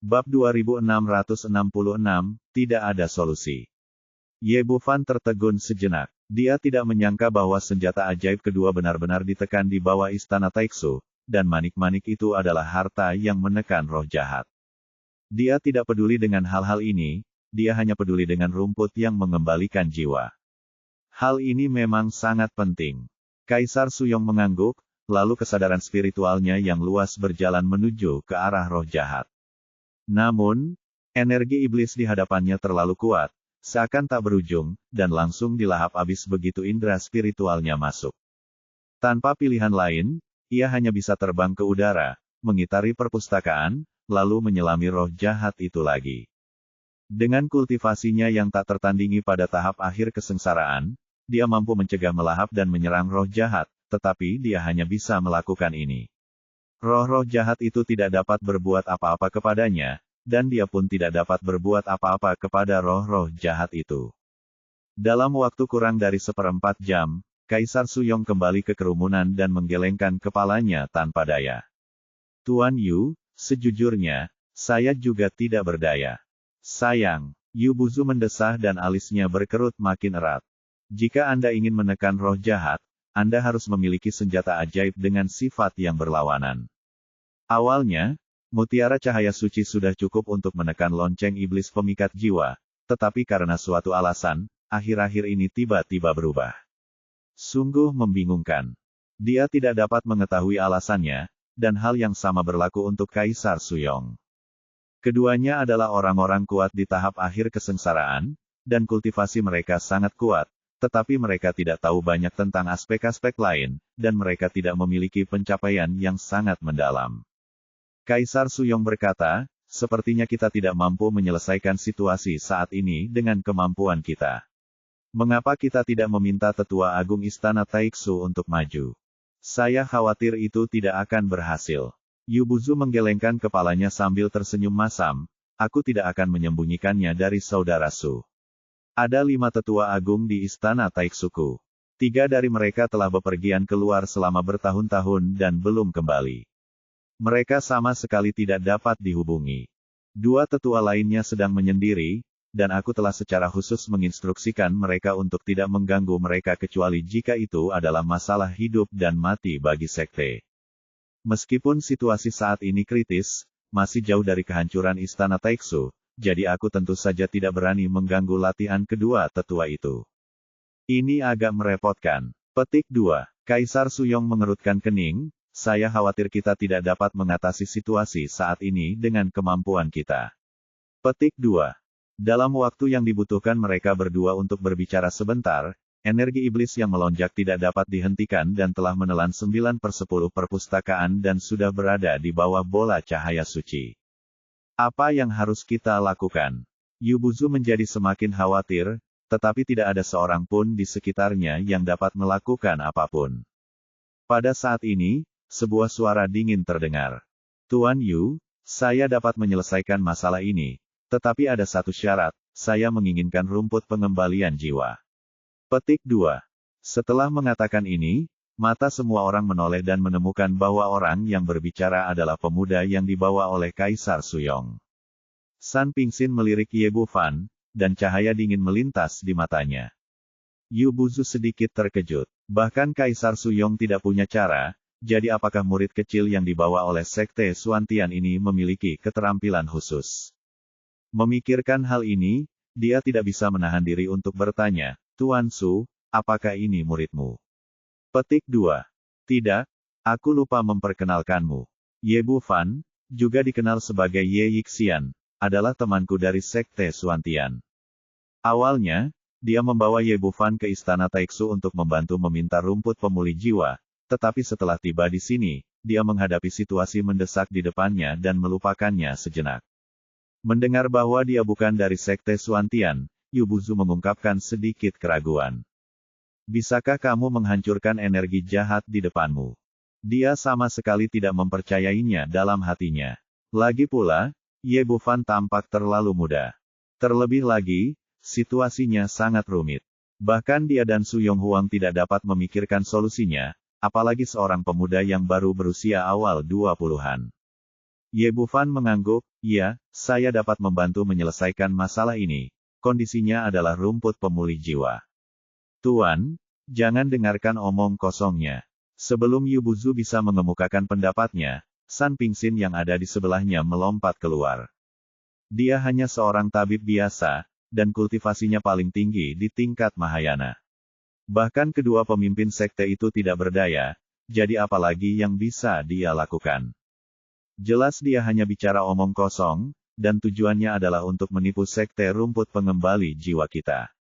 Bab 2666, tidak ada solusi. Ye Bufan tertegun sejenak. Dia tidak menyangka bahwa senjata ajaib kedua benar-benar ditekan di bawah istana Taiksu, dan manik-manik itu adalah harta yang menekan roh jahat. Dia tidak peduli dengan hal-hal ini, dia hanya peduli dengan rumput yang mengembalikan jiwa. Hal ini memang sangat penting. Kaisar Suyong mengangguk, lalu kesadaran spiritualnya yang luas berjalan menuju ke arah roh jahat. Namun, energi iblis di hadapannya terlalu kuat, seakan tak berujung, dan langsung dilahap habis begitu indera spiritualnya masuk. Tanpa pilihan lain, ia hanya bisa terbang ke udara, mengitari perpustakaan, lalu menyelami roh jahat itu lagi. Dengan kultivasinya yang tak tertandingi pada tahap akhir kesengsaraan, dia mampu mencegah melahap dan menyerang roh jahat, tetapi dia hanya bisa melakukan ini. Roh-roh jahat itu tidak dapat berbuat apa-apa kepadanya, dan dia pun tidak dapat berbuat apa-apa kepada roh-roh jahat itu. Dalam waktu kurang dari 1/4 jam, Kaisar Suyong kembali ke kerumunan dan menggelengkan kepalanya tanpa daya. Tuan Yu, sejujurnya, saya juga tidak berdaya. Sayang, Yu Buzu mendesah dan alisnya berkerut makin erat. Jika Anda ingin menekan roh jahat, Anda harus memiliki senjata ajaib dengan sifat yang berlawanan. Awalnya, mutiara cahaya suci sudah cukup untuk menekan lonceng iblis pemikat jiwa, tetapi karena suatu alasan, akhir-akhir ini tiba-tiba berubah. Sungguh membingungkan. Dia tidak dapat mengetahui alasannya, dan hal yang sama berlaku untuk Kaisar Suyong. Keduanya adalah orang-orang kuat di tahap akhir kesengsaraan, dan kultivasi mereka sangat kuat, tetapi mereka tidak tahu banyak tentang aspek-aspek lain, dan mereka tidak memiliki pencapaian yang sangat mendalam. Kaisar Suyong berkata, sepertinya kita tidak mampu menyelesaikan situasi saat ini dengan kemampuan kita. Mengapa kita tidak meminta Tetua Agung Istana Taiksu untuk maju? Saya khawatir itu tidak akan berhasil. Yu Buzu menggelengkan kepalanya sambil tersenyum masam, aku tidak akan menyembunyikannya dari saudara Su. Ada 5 tetua agung di Istana Taiksuku. 3 dari mereka telah bepergian keluar selama bertahun-tahun dan belum kembali. Mereka sama sekali tidak dapat dihubungi. 2 tetua lainnya sedang menyendiri, dan aku telah secara khusus menginstruksikan mereka untuk tidak mengganggu mereka kecuali jika itu adalah masalah hidup dan mati bagi sekte. Meskipun situasi saat ini kritis, masih jauh dari kehancuran Istana Taiksu, jadi aku tentu saja tidak berani mengganggu latihan kedua tetua itu. Ini agak merepotkan. Petik 2. Kaisar Suyong mengerutkan kening, saya khawatir kita tidak dapat mengatasi situasi saat ini dengan kemampuan kita. Petik 2. Dalam waktu yang dibutuhkan mereka berdua untuk berbicara sebentar, energi iblis yang melonjak tidak dapat dihentikan dan telah menelan 9/10 perpustakaan dan sudah berada di bawah bola cahaya suci. Apa yang harus kita lakukan? Yu Buzu menjadi semakin khawatir, tetapi tidak ada seorang pun di sekitarnya yang dapat melakukan apapun. Pada saat ini, sebuah suara dingin terdengar. Tuan Yu, saya dapat menyelesaikan masalah ini, tetapi ada satu syarat, saya menginginkan rumput pengembalian jiwa. Petik 2. Setelah mengatakan ini, mata semua orang menoleh dan menemukan bahwa orang yang berbicara adalah pemuda yang dibawa oleh Kaisar Suyong. San Pingxin melirik Ye Bufan, dan cahaya dingin melintas di matanya. Yu Buzu sedikit terkejut. Bahkan Kaisar Suyong tidak punya cara, jadi apakah murid kecil yang dibawa oleh Sekte Suantian ini memiliki keterampilan khusus? Memikirkan hal ini, dia tidak bisa menahan diri untuk bertanya, Tuan Su, apakah ini muridmu? Petik 2. Tidak, aku lupa memperkenalkanmu. Ye Bufan, juga dikenal sebagai Ye Yixian, adalah temanku dari Sekte Suantian. Awalnya, dia membawa Ye Bufan ke Istana Taiksu untuk membantu meminta rumput pemulih jiwa, tetapi setelah tiba di sini, dia menghadapi situasi mendesak di depannya dan melupakannya sejenak. Mendengar bahwa dia bukan dari Sekte Suantian, Yu Buzu mengungkapkan sedikit keraguan. Bisakah kamu menghancurkan energi jahat di depanmu? Dia sama sekali tidak mempercayainya dalam hatinya. Lagi pula, Ye Bufan tampak terlalu muda. Terlebih lagi, situasinya sangat rumit. Bahkan dia dan Su Yong Huang tidak dapat memikirkan solusinya, apalagi seorang pemuda yang baru berusia awal 20-an. Ye Bufan mengangguk, ya, saya dapat membantu menyelesaikan masalah ini. Kondisinya adalah rumput pemulih jiwa. Tuan, jangan dengarkan omong kosongnya. Sebelum Yu Buzu bisa mengemukakan pendapatnya, San Pingxin yang ada di sebelahnya melompat keluar. Dia hanya seorang tabib biasa, dan kultivasinya paling tinggi di tingkat Mahayana. Bahkan kedua pemimpin sekte itu tidak berdaya, jadi apalagi yang bisa dia lakukan. Jelas dia hanya bicara omong kosong, dan tujuannya adalah untuk menipu sekte rumput pengembali jiwa kita.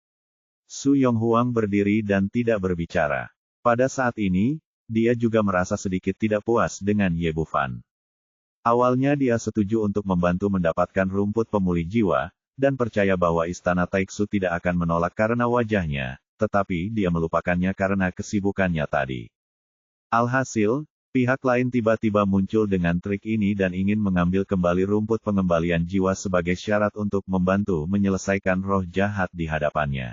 Su Yonghuang berdiri dan tidak berbicara. Pada saat ini, dia juga merasa sedikit tidak puas dengan Ye Bufan. Awalnya dia setuju untuk membantu mendapatkan rumput pemulih jiwa, dan percaya bahwa Istana Taiksu tidak akan menolak karena wajahnya, tetapi dia melupakannya karena kesibukannya tadi. Alhasil, pihak lain tiba-tiba muncul dengan trik ini dan ingin mengambil kembali rumput pengembalian jiwa sebagai syarat untuk membantu menyelesaikan roh jahat di hadapannya.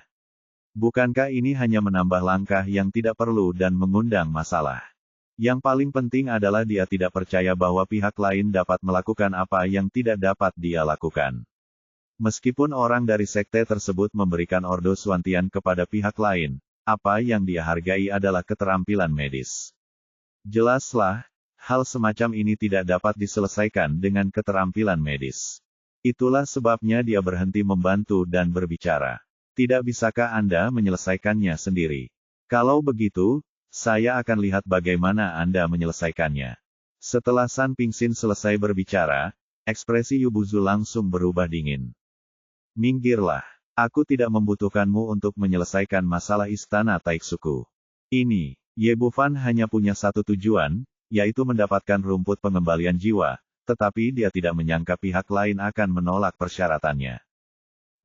Bukankah ini hanya menambah langkah yang tidak perlu dan mengundang masalah? Yang paling penting adalah dia tidak percaya bahwa pihak lain dapat melakukan apa yang tidak dapat dia lakukan. Meskipun orang dari sekte tersebut memberikan ordo Suantian kepada pihak lain, apa yang dia hargai adalah keterampilan medis. Jelaslah, hal semacam ini tidak dapat diselesaikan dengan keterampilan medis. Itulah sebabnya dia berhenti membantu dan berbicara. Tidak bisakah Anda menyelesaikannya sendiri? Kalau begitu, saya akan lihat bagaimana Anda menyelesaikannya. Setelah San Pingxin selesai berbicara, ekspresi Yu Buzu langsung berubah dingin. Minggirlah, aku tidak membutuhkanmu untuk menyelesaikan masalah Istana Taiksuku. Ini, Ye Bufan hanya punya satu tujuan, yaitu mendapatkan rumput pengembalian jiwa, tetapi dia tidak menyangka pihak lain akan menolak persyaratannya.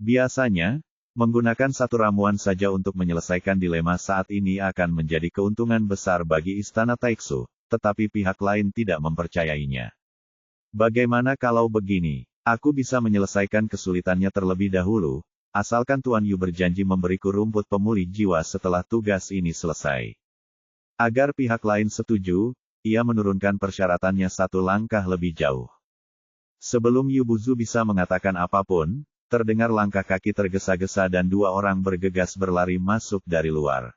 Biasanya, menggunakan satu ramuan saja untuk menyelesaikan dilema saat ini akan menjadi keuntungan besar bagi Istana Taiksu, tetapi pihak lain tidak mempercayainya. Bagaimana kalau begini? Aku bisa menyelesaikan kesulitannya terlebih dahulu, asalkan Tuan Yu berjanji memberiku rumput pemulih jiwa setelah tugas ini selesai. Agar pihak lain setuju, ia menurunkan persyaratannya satu langkah lebih jauh. Sebelum Yu Buzu bisa mengatakan apapun, terdengar langkah kaki tergesa-gesa dan dua orang bergegas berlari masuk dari luar.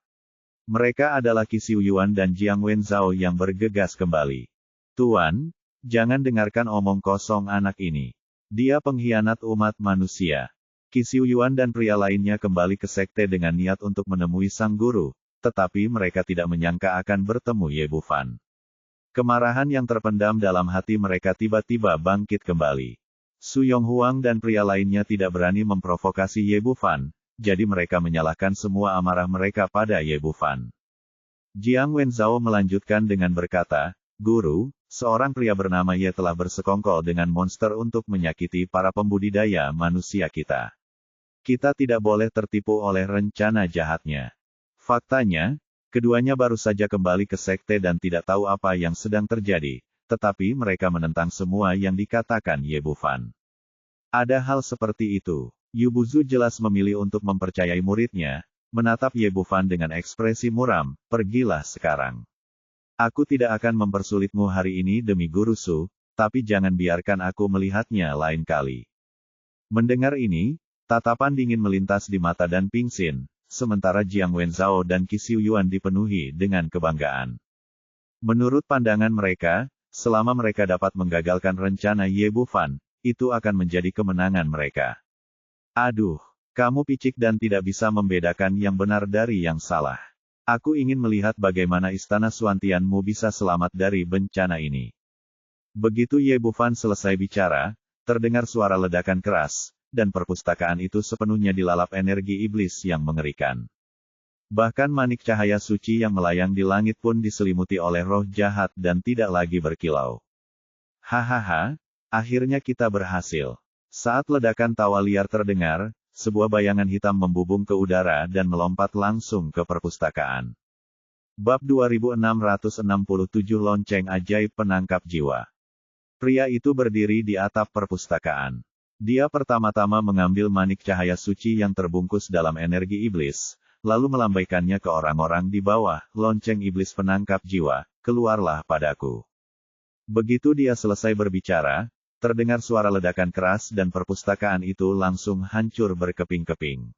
Mereka adalah Qi Xiuyuan dan Jiang Wenzhao yang bergegas kembali. Tuan, jangan dengarkan omong kosong anak ini. Dia pengkhianat umat manusia. Qi Xiuyuan dan pria lainnya kembali ke sekte dengan niat untuk menemui sang guru, tetapi mereka tidak menyangka akan bertemu Ye Bufan. Kemarahan yang terpendam dalam hati mereka tiba-tiba bangkit kembali. Su Yonghuang dan pria lainnya tidak berani memprovokasi Ye Bufan, jadi mereka menyalahkan semua amarah mereka pada Ye Bufan. Jiang Wenzhao melanjutkan dengan berkata, Guru, seorang pria bernama Ye telah bersekongkol dengan monster untuk menyakiti para pembudidaya manusia kita. Kita tidak boleh tertipu oleh rencana jahatnya. Faktanya, keduanya baru saja kembali ke sekte dan tidak tahu apa yang sedang terjadi, tetapi mereka menentang semua yang dikatakan Ye Bufan. Ada hal seperti itu. Yu Buzu jelas memilih untuk mempercayai muridnya, menatap Ye Bufan dengan ekspresi muram, pergilah sekarang. Aku tidak akan mempersulitmu hari ini demi Guru Su, tapi jangan biarkan aku melihatnya lain kali. Mendengar ini, tatapan dingin melintas di mata Dan Pingxin, sementara Jiang Wenzhao dan Qi Xiuyuan dipenuhi dengan kebanggaan. Menurut pandangan mereka, selama mereka dapat menggagalkan rencana Ye Bufan, itu akan menjadi kemenangan mereka. Aduh, kamu picik dan tidak bisa membedakan yang benar dari yang salah. Aku ingin melihat bagaimana Istana Suantianmu bisa selamat dari bencana ini. Begitu Ye Bufan selesai bicara, terdengar suara ledakan keras, dan perpustakaan itu sepenuhnya dilalap energi iblis yang mengerikan. Bahkan manik cahaya suci yang melayang di langit pun diselimuti oleh roh jahat dan tidak lagi berkilau. Hahaha, akhirnya kita berhasil. Saat ledakan tawa liar terdengar, sebuah bayangan hitam membubung ke udara dan melompat langsung ke perpustakaan. Bab 2667 Lonceng Ajaib Penangkap Jiwa. Pria itu berdiri di atap perpustakaan. Dia pertama-tama mengambil manik cahaya suci yang terbungkus dalam energi iblis, lalu melambaikannya ke orang-orang di bawah. Lonceng iblis penangkap jiwa, keluarlah padaku. Begitu dia selesai berbicara, terdengar suara ledakan keras dan perpustakaan itu langsung hancur berkeping-keping.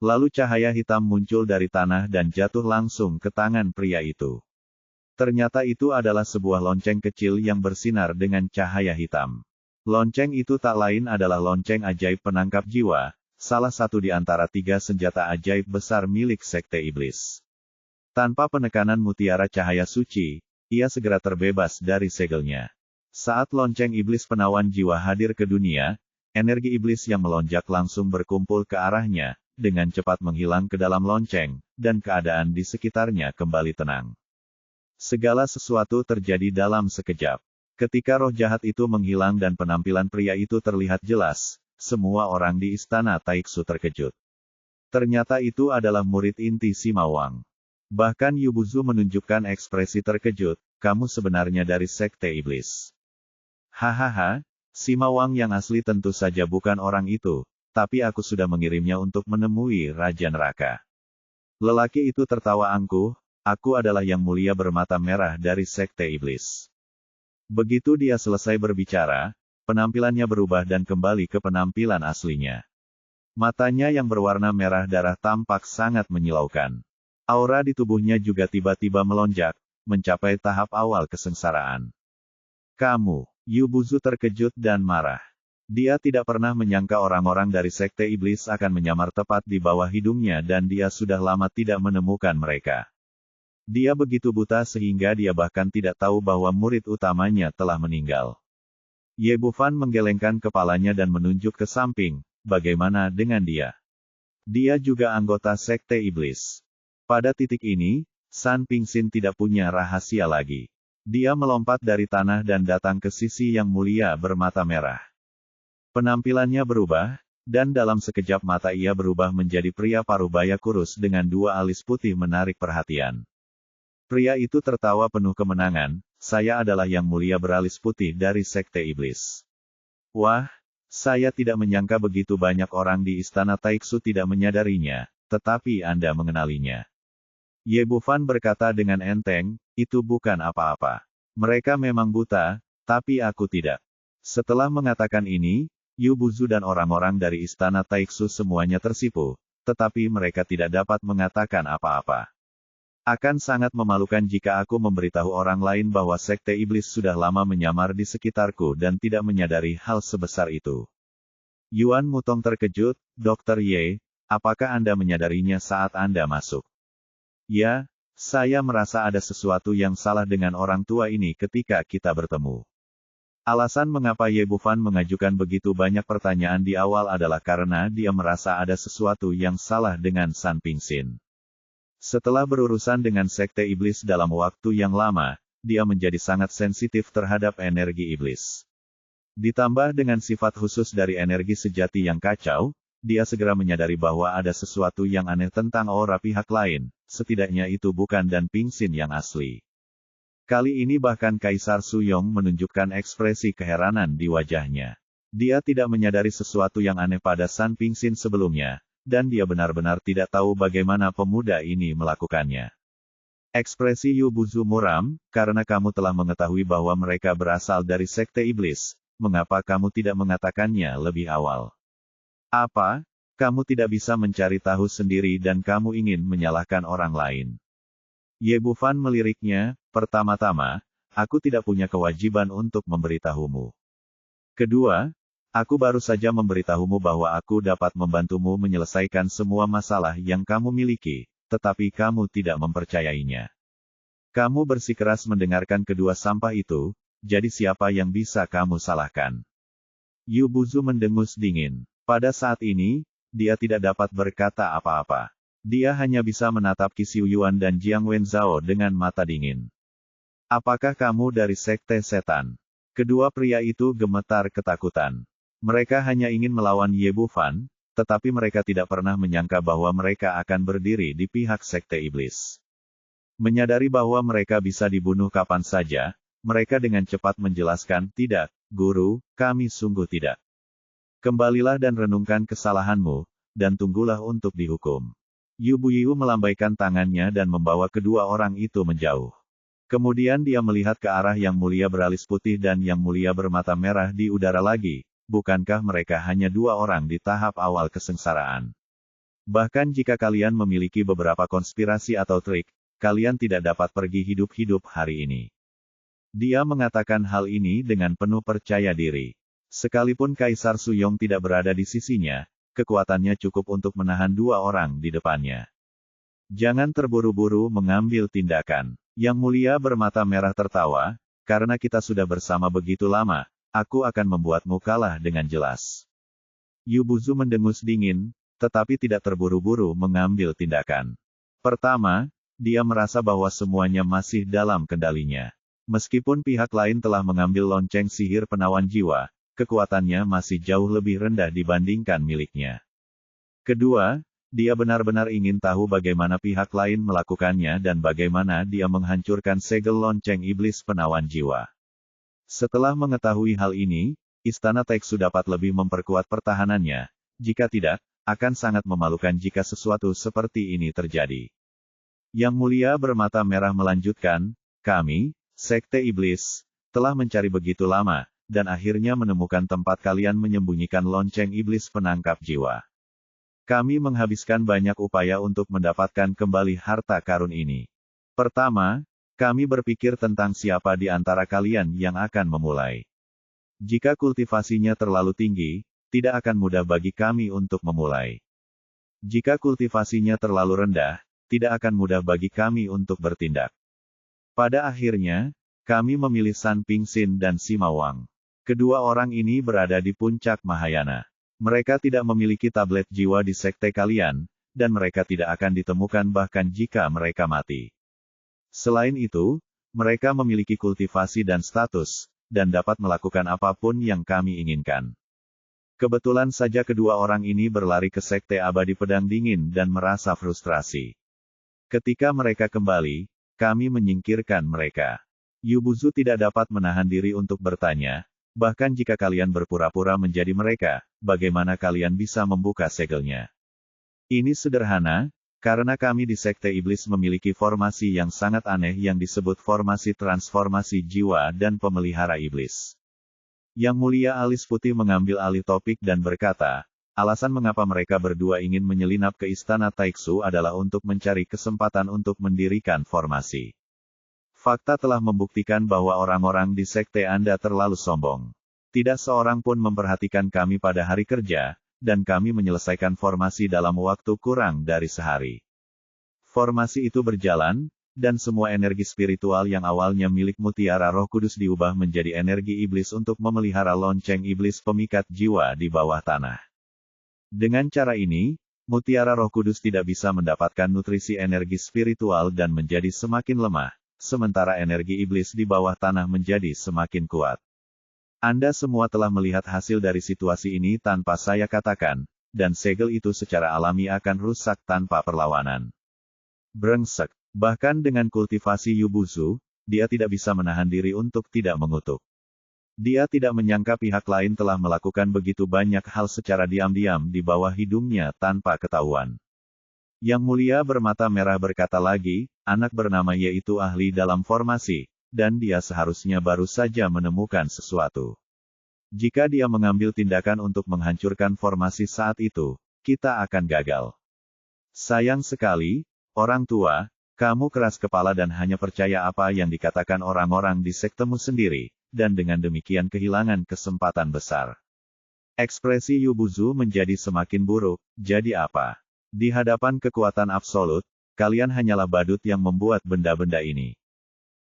Lalu cahaya hitam muncul dari tanah dan jatuh langsung ke tangan pria itu. Ternyata itu adalah sebuah lonceng kecil yang bersinar dengan cahaya hitam. Lonceng itu tak lain adalah lonceng ajaib penangkap jiwa, salah satu di antara 3 senjata ajaib besar milik Sekte Iblis. Tanpa penekanan mutiara cahaya suci, ia segera terbebas dari segelnya. Saat lonceng iblis penawan jiwa hadir ke dunia, energi iblis yang melonjak langsung berkumpul ke arahnya, dengan cepat menghilang ke dalam lonceng, dan keadaan di sekitarnya kembali tenang. Segala sesuatu terjadi dalam sekejap. Ketika roh jahat itu menghilang dan penampilan pria itu terlihat jelas, semua orang di istana Taiksu terkejut. Ternyata itu adalah murid inti Sima Wang. Bahkan Yubuzu menunjukkan ekspresi terkejut, kamu sebenarnya dari Sekte Iblis. Hahaha, Sima Wang yang asli tentu saja bukan orang itu, tapi aku sudah mengirimnya untuk menemui Raja Neraka. Lelaki itu tertawa angkuh, aku adalah yang mulia bermata merah dari Sekte Iblis. Begitu dia selesai berbicara, penampilannya berubah dan kembali ke penampilan aslinya. Matanya yang berwarna merah darah tampak sangat menyilaukan. Aura di tubuhnya juga tiba-tiba melonjak, mencapai tahap awal kesengsaraan. Kamu, Yubuzu terkejut dan marah. Dia tidak pernah menyangka orang-orang dari Sekte Iblis akan menyamar tepat di bawah hidungnya dan dia sudah lama tidak menemukan mereka. Dia begitu buta sehingga dia bahkan tidak tahu bahwa murid utamanya telah meninggal. Ye Bufan menggelengkan kepalanya dan menunjuk ke samping, bagaimana dengan dia? Dia juga anggota Sekte Iblis. Pada titik ini, San Pingxin tidak punya rahasia lagi. Dia melompat dari tanah dan datang ke sisi yang mulia bermata merah. Penampilannya berubah, dan dalam sekejap mata ia berubah menjadi pria parubaya kurus dengan 2 alis putih menarik perhatian. Pria itu tertawa penuh kemenangan, saya adalah yang mulia beralis putih dari Sekte Iblis. Wah, saya tidak menyangka begitu banyak orang di istana Taiksu tidak menyadarinya, tetapi Anda mengenalinya. Ye Bufan berkata dengan enteng, itu bukan apa-apa. Mereka memang buta, tapi aku tidak. Setelah mengatakan ini, Yubuzu dan orang-orang dari istana Taiksu semuanya tersipu, tetapi mereka tidak dapat mengatakan apa-apa. Akan sangat memalukan jika aku memberitahu orang lain bahwa Sekte Iblis sudah lama menyamar di sekitarku dan tidak menyadari hal sebesar itu. Yuan Mutong terkejut, Dr. Ye, apakah Anda menyadarinya saat Anda masuk? Ya, saya merasa ada sesuatu yang salah dengan orang tua ini ketika kita bertemu. Alasan mengapa Ye Bufan mengajukan begitu banyak pertanyaan di awal adalah karena dia merasa ada sesuatu yang salah dengan San Pingxin. Setelah berurusan dengan Sekte Iblis dalam waktu yang lama, dia menjadi sangat sensitif terhadap energi iblis. Ditambah dengan sifat khusus dari energi sejati yang kacau, dia segera menyadari bahwa ada sesuatu yang aneh tentang aura pihak lain, setidaknya itu bukan Dan Pingxin yang asli. Kali ini bahkan Kaisar Suyong menunjukkan ekspresi keheranan di wajahnya. Dia tidak menyadari sesuatu yang aneh pada San Pingxin sebelumnya, dan dia benar-benar tidak tahu bagaimana pemuda ini melakukannya. Ekspresi Yubuzu muram, karena kamu telah mengetahui bahwa mereka berasal dari Sekte Iblis, mengapa kamu tidak mengatakannya lebih awal? Apa? Kamu tidak bisa mencari tahu sendiri dan kamu ingin menyalahkan orang lain. Ye Bufan meliriknya, pertama-tama, aku tidak punya kewajiban untuk memberitahumu. Kedua, aku baru saja memberitahumu bahwa aku dapat membantumu menyelesaikan semua masalah yang kamu miliki, tetapi kamu tidak mempercayainya. Kamu bersikeras mendengarkan kedua sampah itu, jadi siapa yang bisa kamu salahkan? Yubuzu mendengus dingin. Pada saat ini, dia tidak dapat berkata apa-apa. Dia hanya bisa menatap Qi Xiuyuan dan Jiang Wenzhao dengan mata dingin. Apakah kamu dari Sekte Setan? Kedua pria itu gemetar ketakutan. Mereka hanya ingin melawan Ye Bufan, tetapi mereka tidak pernah menyangka bahwa mereka akan berdiri di pihak Sekte Iblis. Menyadari bahwa mereka bisa dibunuh kapan saja, mereka dengan cepat menjelaskan, tidak, Guru, kami sungguh tidak. Kembalilah dan renungkan kesalahanmu, dan tunggulah untuk dihukum. Yu Buyu melambaikan tangannya dan membawa kedua orang itu menjauh. Kemudian dia melihat ke arah Yang Mulia beralis putih dan Yang Mulia bermata merah di udara lagi. Bukankah mereka hanya dua orang di tahap awal kesengsaraan? Bahkan jika kalian memiliki beberapa konspirasi atau trik, kalian tidak dapat pergi hidup-hidup hari ini. Dia mengatakan hal ini dengan penuh percaya diri. Sekalipun Kaisar Suyong tidak berada di sisinya, kekuatannya cukup untuk menahan dua orang di depannya. Jangan terburu-buru mengambil tindakan. Yang Mulia bermata merah tertawa, karena kita sudah bersama begitu lama, aku akan membuatmu kalah dengan jelas. Yu Buzu mendengus dingin, tetapi tidak terburu-buru mengambil tindakan. Pertama, dia merasa bahwa semuanya masih dalam kendalinya. Meskipun pihak lain telah mengambil lonceng sihir penawan jiwa, kekuatannya masih jauh lebih rendah dibandingkan miliknya. Kedua, dia benar-benar ingin tahu bagaimana pihak lain melakukannya dan bagaimana dia menghancurkan segel lonceng iblis penawan jiwa. Setelah mengetahui hal ini, Istana Taiksu dapat lebih memperkuat pertahanannya. Jika tidak, akan sangat memalukan jika sesuatu seperti ini terjadi. Yang Mulia bermata merah melanjutkan, kami, Sekte Iblis, telah mencari begitu lama, dan akhirnya menemukan tempat kalian menyembunyikan lonceng iblis penangkap jiwa. Kami menghabiskan banyak upaya untuk mendapatkan kembali harta karun ini. Pertama, kami berpikir tentang siapa di antara kalian yang akan memulai. Jika kultivasinya terlalu tinggi, tidak akan mudah bagi kami untuk memulai. Jika kultivasinya terlalu rendah, tidak akan mudah bagi kami untuk bertindak. Pada akhirnya, kami memilih San Pingxin dan Sima Wang. Kedua orang ini berada di puncak Mahayana. Mereka tidak memiliki tablet jiwa di sekte kalian, dan mereka tidak akan ditemukan bahkan jika mereka mati. Selain itu, mereka memiliki kultivasi dan status, dan dapat melakukan apapun yang kami inginkan. Kebetulan saja kedua orang ini berlari ke Sekte Abadi Pedang Dingin dan merasa frustrasi. Ketika mereka kembali, kami menyingkirkan mereka. Yu Buzu tidak dapat menahan diri untuk bertanya, bahkan jika kalian berpura-pura menjadi mereka, bagaimana kalian bisa membuka segelnya? Ini sederhana, karena kami di Sekte Iblis memiliki formasi yang sangat aneh yang disebut formasi transformasi jiwa dan pemelihara iblis. Yang Mulia alis putih mengambil alih topik dan berkata, alasan mengapa mereka berdua ingin menyelinap ke Istana Taiksu adalah untuk mencari kesempatan untuk mendirikan formasi. Fakta telah membuktikan bahwa orang-orang di sekte Anda terlalu sombong. Tidak seorang pun memperhatikan kami pada hari kerja, dan kami menyelesaikan formasi dalam waktu kurang dari sehari. Formasi itu berjalan, dan semua energi spiritual yang awalnya milik Mutiara Roh Kudus diubah menjadi energi iblis untuk memelihara lonceng iblis pemikat jiwa di bawah tanah. Dengan cara ini, Mutiara Roh Kudus tidak bisa mendapatkan nutrisi energi spiritual dan menjadi semakin lemah, sementara energi iblis di bawah tanah menjadi semakin kuat. Anda semua telah melihat hasil dari situasi ini tanpa saya katakan, dan segel itu secara alami akan rusak tanpa perlawanan. Brengsek. Bahkan dengan kultivasi Yu Buzu, dia tidak bisa menahan diri untuk tidak mengutuk. Dia tidak menyangka pihak lain telah melakukan begitu banyak hal secara diam-diam di bawah hidungnya tanpa ketahuan. Yang Mulia bermata merah berkata lagi, anak bernama yaitu ahli dalam formasi, dan dia seharusnya baru saja menemukan sesuatu. Jika dia mengambil tindakan untuk menghancurkan formasi saat itu, kita akan gagal. Sayang sekali, orang tua, kamu keras kepala dan hanya percaya apa yang dikatakan orang-orang di sektemu sendiri, dan dengan demikian kehilangan kesempatan besar. Ekspresi Yu Buzu menjadi semakin buruk, jadi apa? Di hadapan kekuatan absolut, kalian hanyalah badut yang membuat benda-benda ini.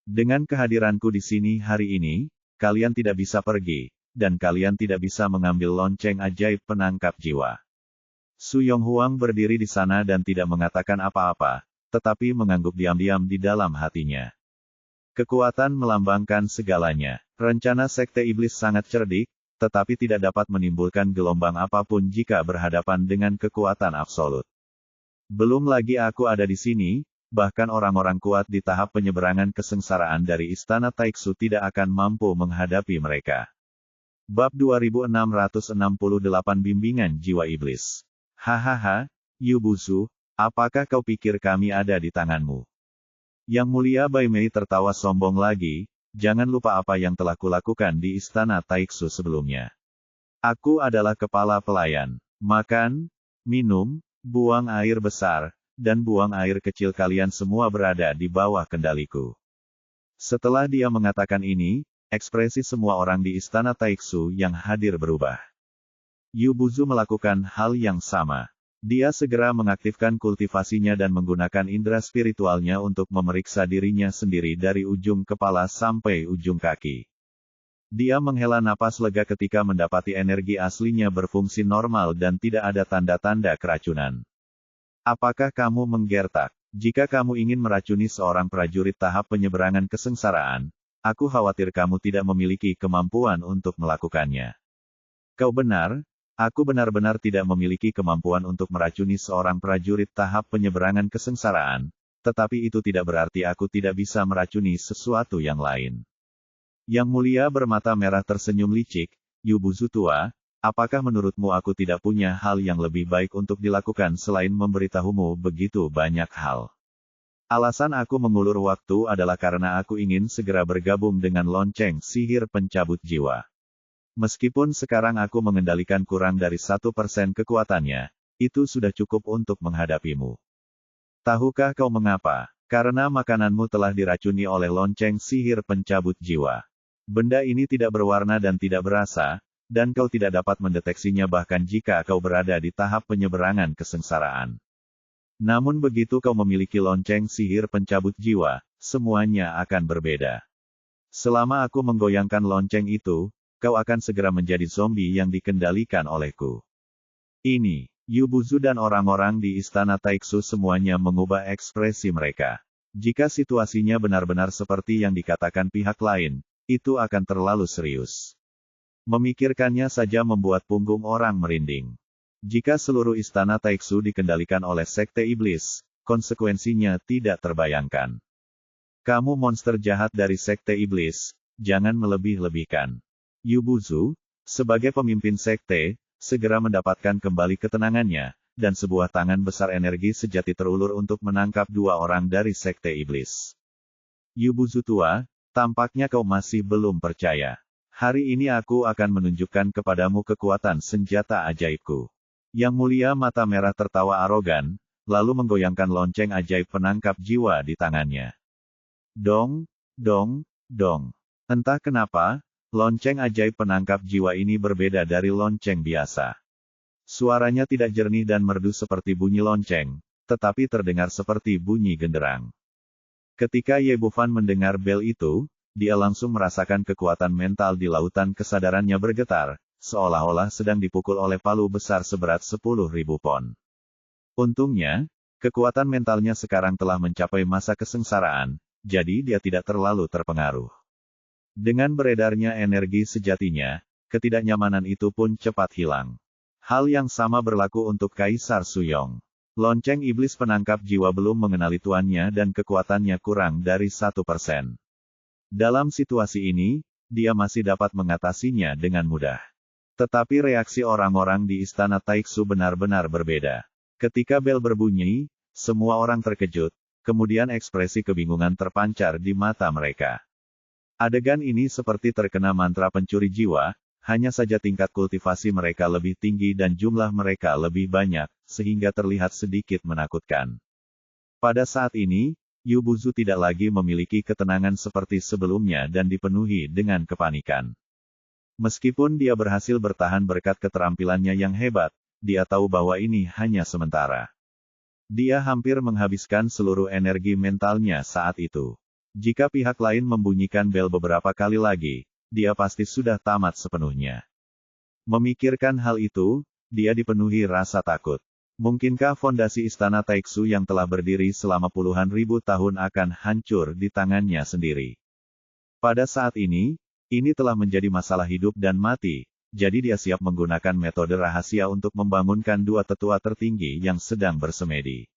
Dengan kehadiranku di sini hari ini, kalian tidak bisa pergi, dan kalian tidak bisa mengambil lonceng ajaib penangkap jiwa. Su Yonghuang berdiri di sana dan tidak mengatakan apa-apa, tetapi mengangguk diam-diam di dalam hatinya. Kekuatan melambangkan segalanya. Rencana Sekte Iblis sangat cerdik, tetapi tidak dapat menimbulkan gelombang apapun jika berhadapan dengan kekuatan absolut. Belum lagi aku ada di sini, bahkan orang-orang kuat di tahap penyeberangan kesengsaraan dari Istana Taiksu tidak akan mampu menghadapi mereka. Bab 2668 Bimbingan Jiwa Iblis. Hahaha, Yu Buzu, apakah kau pikir kami ada di tanganmu? Yang Mulia Bai Mei tertawa sombong lagi, jangan lupa apa yang telah kulakukan di Istana Taiksu sebelumnya. Aku adalah kepala pelayan. Makan, minum, buang air besar, dan buang air kecil kalian semua berada di bawah kendaliku. Setelah dia mengatakan ini, ekspresi semua orang di Istana Taiksu yang hadir berubah. Yu Buzu melakukan hal yang sama. Dia segera mengaktifkan kultivasinya dan menggunakan indera spiritualnya untuk memeriksa dirinya sendiri dari ujung kepala sampai ujung kaki. Dia menghela napas lega ketika mendapati energi aslinya berfungsi normal dan tidak ada tanda-tanda keracunan. Apakah kamu menggertak? Jika kamu ingin meracuni seorang prajurit tahap penyeberangan kesengsaraan, aku khawatir kamu tidak memiliki kemampuan untuk melakukannya. Kau benar. Aku benar-benar tidak memiliki kemampuan untuk meracuni seorang prajurit tahap penyeberangan kesengsaraan, tetapi itu tidak berarti aku tidak bisa meracuni sesuatu yang lain. Yang Mulia bermata merah tersenyum licik, Yu Buzu tua, apakah menurutmu aku tidak punya hal yang lebih baik untuk dilakukan selain memberitahumu begitu banyak hal? Alasan aku mengulur waktu adalah karena aku ingin segera bergabung dengan lonceng sihir pencabut jiwa. Meskipun sekarang aku mengendalikan kurang dari 1% kekuatannya, itu sudah cukup untuk menghadapimu. Tahukah kau mengapa? Karena makananmu telah diracuni oleh lonceng sihir pencabut jiwa. Benda ini tidak berwarna dan tidak berasa, dan kau tidak dapat mendeteksinya bahkan jika kau berada di tahap penyeberangan kesengsaraan. Namun begitu kau memiliki lonceng sihir pencabut jiwa, semuanya akan berbeda. Selama aku menggoyangkan lonceng itu, kau akan segera menjadi zombie yang dikendalikan olehku. Ini, Yu Buzu dan orang-orang di Istana Taiksu semuanya mengubah ekspresi mereka. Jika situasinya benar-benar seperti yang dikatakan pihak lain, itu akan terlalu serius. Memikirkannya saja membuat punggung orang merinding. Jika seluruh Istana Taiksu dikendalikan oleh Sekte Iblis, konsekuensinya tidak terbayangkan. Kamu monster jahat dari Sekte Iblis, jangan melebih-lebihkan. Yu Buzu, sebagai pemimpin sekte, segera mendapatkan kembali ketenangannya, dan sebuah tangan besar energi sejati terulur untuk menangkap dua orang dari Sekte Iblis. Yu Buzu tua, tampaknya kau masih belum percaya. Hari ini aku akan menunjukkan kepadamu kekuatan senjata ajaibku. Yang Mulia mata merah tertawa arogan, lalu menggoyangkan lonceng ajaib penangkap jiwa di tangannya. Dong, dong, dong. Entah kenapa, lonceng ajaib penangkap jiwa ini berbeda dari lonceng biasa. Suaranya tidak jernih dan merdu seperti bunyi lonceng, tetapi terdengar seperti bunyi genderang. Ketika Ye Bufan mendengar bel itu, dia langsung merasakan kekuatan mental di lautan kesadarannya bergetar, seolah-olah sedang dipukul oleh palu besar seberat 10.000 pon. Untungnya, kekuatan mentalnya sekarang telah mencapai masa kesengsaraan, jadi dia tidak terlalu terpengaruh. Dengan beredarnya energi sejatinya, ketidaknyamanan itu pun cepat hilang. Hal yang sama berlaku untuk Kaisar Suyong. Lonceng iblis penangkap jiwa belum mengenali tuannya dan kekuatannya kurang dari 1%. Dalam situasi ini, dia masih dapat mengatasinya dengan mudah. Tetapi reaksi orang-orang di Istana Taiksu benar-benar berbeda. Ketika bel berbunyi, semua orang terkejut, kemudian ekspresi kebingungan terpancar di mata mereka. Adegan ini seperti terkena mantra pencuri jiwa, hanya saja tingkat kultivasi mereka lebih tinggi dan jumlah mereka lebih banyak, sehingga terlihat sedikit menakutkan. Pada saat ini, Yu Buzu tidak lagi memiliki ketenangan seperti sebelumnya dan dipenuhi dengan kepanikan. Meskipun dia berhasil bertahan berkat keterampilannya yang hebat, dia tahu bahwa ini hanya sementara. Dia hampir menghabiskan seluruh energi mentalnya saat itu. Jika pihak lain membunyikan bel beberapa kali lagi, dia pasti sudah tamat sepenuhnya. Memikirkan hal itu, dia dipenuhi rasa takut. Mungkinkah fondasi Istana Taiksu yang telah berdiri selama puluhan ribu tahun akan hancur di tangannya sendiri? Pada saat ini telah menjadi masalah hidup dan mati, jadi dia siap menggunakan metode rahasia untuk membangunkan dua tetua tertinggi yang sedang bersemedi.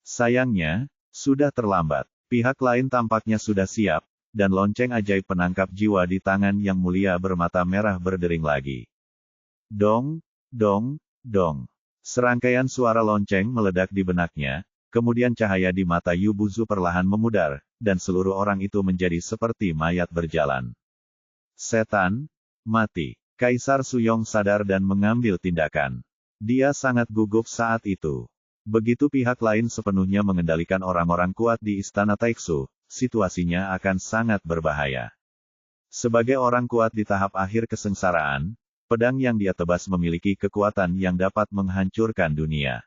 Sayangnya, sudah terlambat. Pihak lain tampaknya sudah siap, dan lonceng ajaib penangkap jiwa di tangan Yang Mulia bermata merah berdering lagi. Dong, dong, dong. Serangkaian suara lonceng meledak di benaknya, kemudian cahaya di mata Yu Buzu perlahan memudar, dan seluruh orang itu menjadi seperti mayat berjalan. Setan, mati. Kaisar Suyong sadar dan mengambil tindakan. Dia sangat gugup saat itu. Begitu pihak lain sepenuhnya mengendalikan orang-orang kuat di Istana Taiksu, situasinya akan sangat berbahaya. Sebagai orang kuat di tahap akhir kesengsaraan, pedang yang dia tebas memiliki kekuatan yang dapat menghancurkan dunia.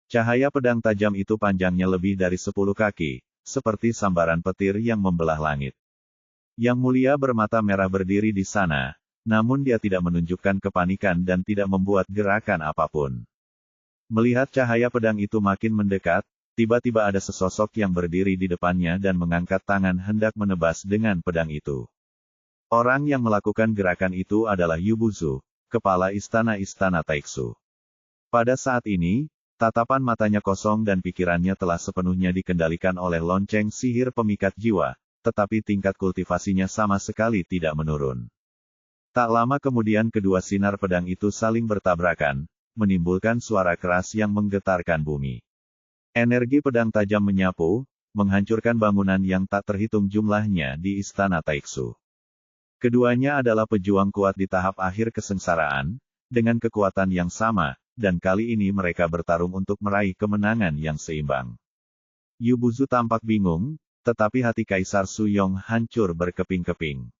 Cahaya pedang tajam itu panjangnya lebih dari 10 kaki, seperti sambaran petir yang membelah langit. Yang Mulia bermata merah berdiri di sana, namun dia tidak menunjukkan kepanikan dan tidak membuat gerakan apapun. Melihat cahaya pedang itu makin mendekat, tiba-tiba ada sesosok yang berdiri di depannya dan mengangkat tangan hendak menebas dengan pedang itu. Orang yang melakukan gerakan itu adalah Yu Buzu, kepala istana Taiksu. Pada saat ini, tatapan matanya kosong dan pikirannya telah sepenuhnya dikendalikan oleh lonceng sihir pemikat jiwa, tetapi tingkat kultivasinya sama sekali tidak menurun. Tak lama kemudian kedua sinar pedang itu saling bertabrakan, menimbulkan suara keras yang menggetarkan bumi. Energi pedang tajam menyapu, menghancurkan bangunan yang tak terhitung jumlahnya di Istana Taiksu. Keduanya adalah pejuang kuat di tahap akhir kesengsaraan, dengan kekuatan yang sama, dan kali ini mereka bertarung untuk meraih kemenangan yang seimbang. Yu Buzu tampak bingung, tetapi hati Kaisar Suyong hancur berkeping-keping.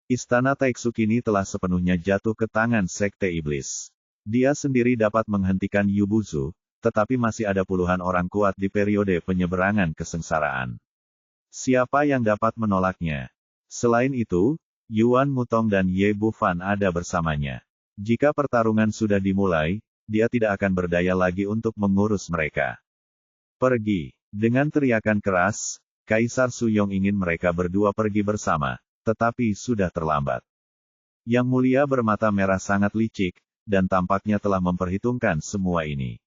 Istana Taiksu kini telah sepenuhnya jatuh ke tangan Sekte Iblis. Dia sendiri dapat menghentikan Yu Buzu, tetapi masih ada puluhan orang kuat di periode penyeberangan kesengsaraan. Siapa yang dapat menolaknya? Selain itu, Yuan Mutong dan Ye Bufan ada bersamanya. Jika pertarungan sudah dimulai, dia tidak akan berdaya lagi untuk mengurus mereka. Pergi! Dengan teriakan keras, Kaisar Suyong ingin mereka berdua pergi bersama, tetapi sudah terlambat. Yang Mulia bermata merah sangat licik, dan tampaknya telah memperhitungkan semua ini.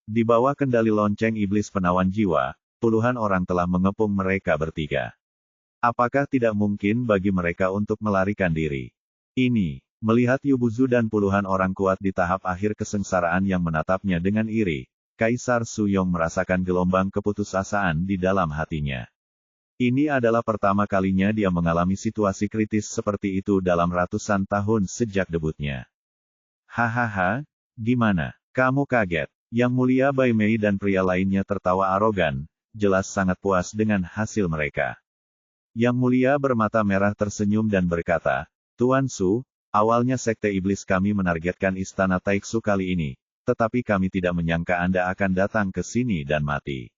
Di bawah kendali lonceng iblis penawan jiwa, puluhan orang telah mengepung mereka bertiga. Apakah tidak mungkin bagi mereka untuk melarikan diri? Ini, melihat Yu Buzu dan puluhan orang kuat di tahap akhir kesengsaraan yang menatapnya dengan iri, Kaisar Suyong merasakan gelombang keputusasaan di dalam hatinya. Ini adalah pertama kalinya dia mengalami situasi kritis seperti itu dalam ratusan tahun sejak debutnya. Hahaha, gimana? Kamu kaget? Yang Mulia Bai Mei dan pria lainnya tertawa arogan, jelas sangat puas dengan hasil mereka. Yang Mulia bermata merah tersenyum dan berkata, Tuan Su, awalnya Sekte Iblis kami menargetkan Istana Taiksu kali ini, tetapi kami tidak menyangka Anda akan datang ke sini dan mati.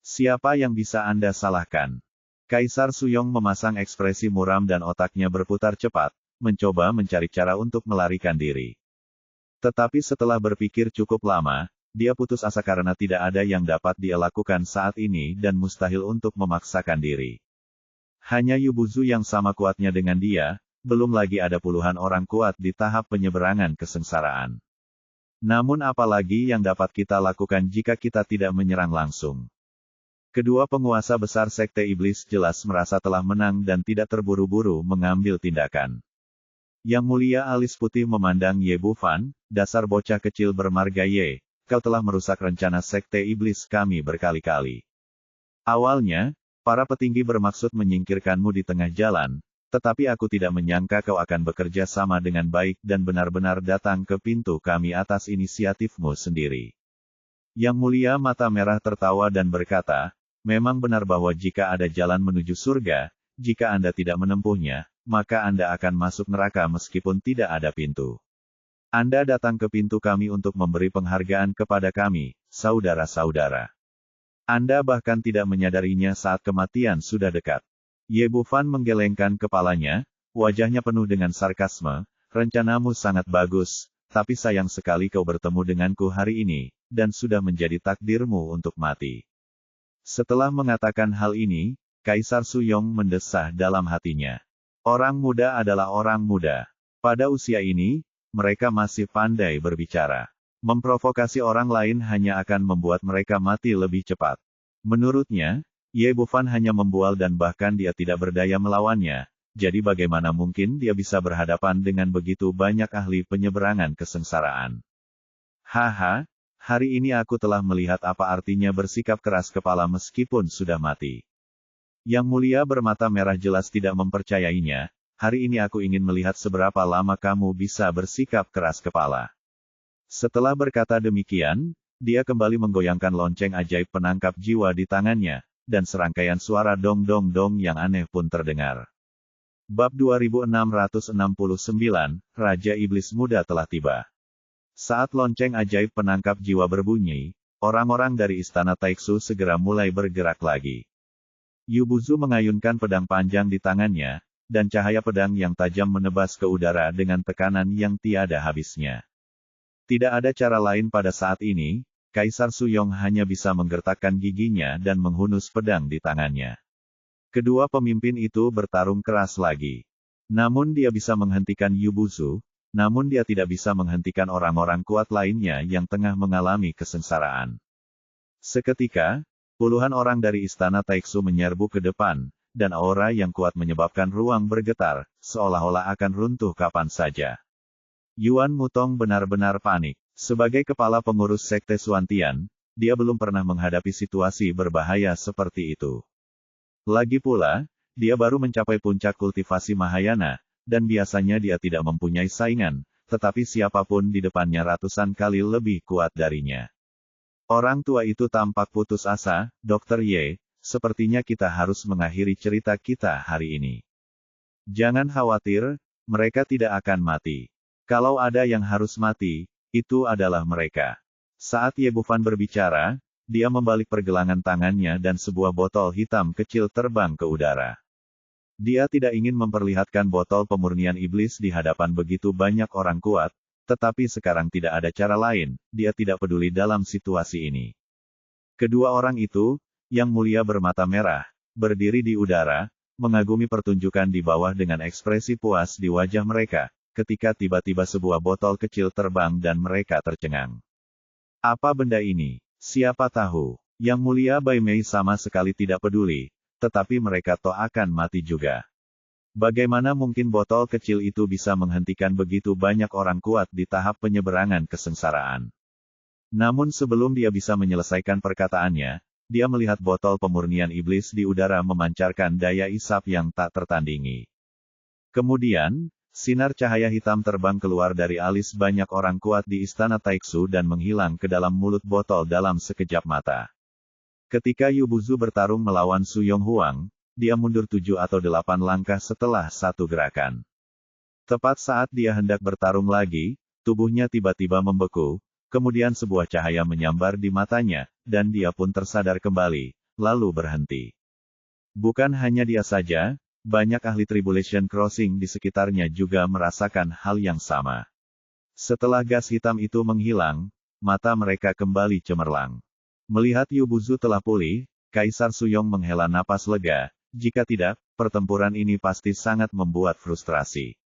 Siapa yang bisa Anda salahkan? Kaisar Suyong memasang ekspresi muram dan otaknya berputar cepat, mencoba mencari cara untuk melarikan diri. Tetapi setelah berpikir cukup lama, dia putus asa karena tidak ada yang dapat dia lakukan saat ini dan mustahil untuk memaksakan diri. Hanya Yu Buzu yang sama kuatnya dengan dia, belum lagi ada puluhan orang kuat di tahap penyeberangan kesengsaraan. Namun apalagi yang dapat kita lakukan jika kita tidak menyerang langsung? Kedua penguasa besar Sekte Iblis jelas merasa telah menang dan tidak terburu-buru mengambil tindakan. Yang Mulia alis putih memandang Ye Bufan, dasar bocah kecil bermarga Ye, kau telah merusak rencana Sekte Iblis kami berkali-kali. Awalnya, para petinggi bermaksud menyingkirkanmu di tengah jalan, tetapi aku tidak menyangka kau akan bekerja sama dengan baik dan benar-benar datang ke pintu kami atas inisiatifmu sendiri. Yang Mulia mata merah tertawa dan berkata, memang benar bahwa jika ada jalan menuju surga, jika Anda tidak menempuhnya, maka Anda akan masuk neraka meskipun tidak ada pintu. Anda datang ke pintu kami untuk memberi penghargaan kepada kami, saudara-saudara. Anda bahkan tidak menyadarinya saat kematian sudah dekat. Ye Bufan menggelengkan kepalanya, wajahnya penuh dengan sarkasme, rencanamu sangat bagus, tapi sayang sekali kau bertemu denganku hari ini, dan sudah menjadi takdirmu untuk mati. Setelah mengatakan hal ini, Kaisar Suyong mendesah dalam hatinya. Orang muda adalah orang muda. Pada usia ini, mereka masih pandai berbicara. Memprovokasi orang lain hanya akan membuat mereka mati lebih cepat. Menurutnya, Ye Bufan hanya membual dan bahkan dia tidak berdaya melawannya, jadi bagaimana mungkin dia bisa berhadapan dengan begitu banyak ahli penyeberangan kesengsaraan. Haha, Hari ini aku telah melihat apa artinya bersikap keras kepala meskipun sudah mati. Yang Mulia bermata merah jelas tidak mempercayainya. Hari ini aku ingin melihat seberapa lama kamu bisa bersikap keras kepala. Setelah berkata demikian, dia kembali menggoyangkan lonceng ajaib penangkap jiwa di tangannya, dan serangkaian suara dong-dong-dong yang aneh pun terdengar. Bab 2669, Raja Iblis Muda telah tiba. Saat lonceng ajaib penangkap jiwa berbunyi, orang-orang dari istana Taiksu segera mulai bergerak lagi. Yubuzu mengayunkan pedang panjang di tangannya, dan cahaya pedang yang tajam menebas ke udara dengan tekanan yang tiada habisnya. Tidak ada cara lain pada saat ini, Kaisar Suyong hanya bisa menggertakkan giginya dan menghunus pedang di tangannya. Kedua pemimpin itu bertarung keras lagi. Namun dia bisa menghentikan Yubuzu, namun dia tidak bisa menghentikan orang-orang kuat lainnya yang tengah mengalami kesengsaraan. Seketika, puluhan orang dari istana Taiksu menyerbu ke depan, dan aura yang kuat menyebabkan ruang bergetar, seolah-olah akan runtuh kapan saja. Yuan Mutong benar-benar panik. Sebagai kepala pengurus sekte Suantian, dia belum pernah menghadapi situasi berbahaya seperti itu. Lagi pula, dia baru mencapai puncak kultivasi Mahayana, dan biasanya dia tidak mempunyai saingan, tetapi siapapun di depannya ratusan kali lebih kuat darinya. Orang tua itu tampak putus asa. Dr. Ye, sepertinya kita harus mengakhiri cerita kita hari ini. Jangan khawatir, mereka tidak akan mati. Kalau ada yang harus mati, itu adalah mereka. Saat Ye Bufan berbicara, dia membalik pergelangan tangannya dan sebuah botol hitam kecil terbang ke udara. Dia tidak ingin memperlihatkan botol pemurnian iblis di hadapan begitu banyak orang kuat, tetapi sekarang tidak ada cara lain, dia tidak peduli dalam situasi ini. Kedua orang itu, Yang Mulia bermata merah, berdiri di udara, mengagumi pertunjukan di bawah dengan ekspresi puas di wajah mereka, ketika tiba-tiba sebuah botol kecil terbang dan mereka tercengang. Apa benda ini? Siapa tahu? Yang Mulia Bai Mei sama sekali tidak peduli, tetapi mereka toh akan mati juga. Bagaimana mungkin botol kecil itu bisa menghentikan begitu banyak orang kuat di tahap penyeberangan kesengsaraan? Namun sebelum dia bisa menyelesaikan perkataannya, dia melihat botol pemurnian iblis di udara memancarkan daya isap yang tak tertandingi. Kemudian, sinar cahaya hitam terbang keluar dari alis banyak orang kuat di istana Taiksu dan menghilang ke dalam mulut botol dalam sekejap mata. Ketika Yubuzu bertarung melawan Su Yong Huang, dia mundur 7 atau 8 langkah setelah satu gerakan. Tepat saat dia hendak bertarung lagi, tubuhnya tiba-tiba membeku, kemudian sebuah cahaya menyambar di matanya, dan dia pun tersadar kembali, lalu berhenti. Bukan hanya dia saja, banyak ahli Tribulation Crossing di sekitarnya juga merasakan hal yang sama. Setelah gas hitam itu menghilang, mata mereka kembali cemerlang. Melihat Yubuzu telah pulih, Kaisar Suyong menghela napas lega. Jika tidak, pertempuran ini pasti sangat membuat frustrasi.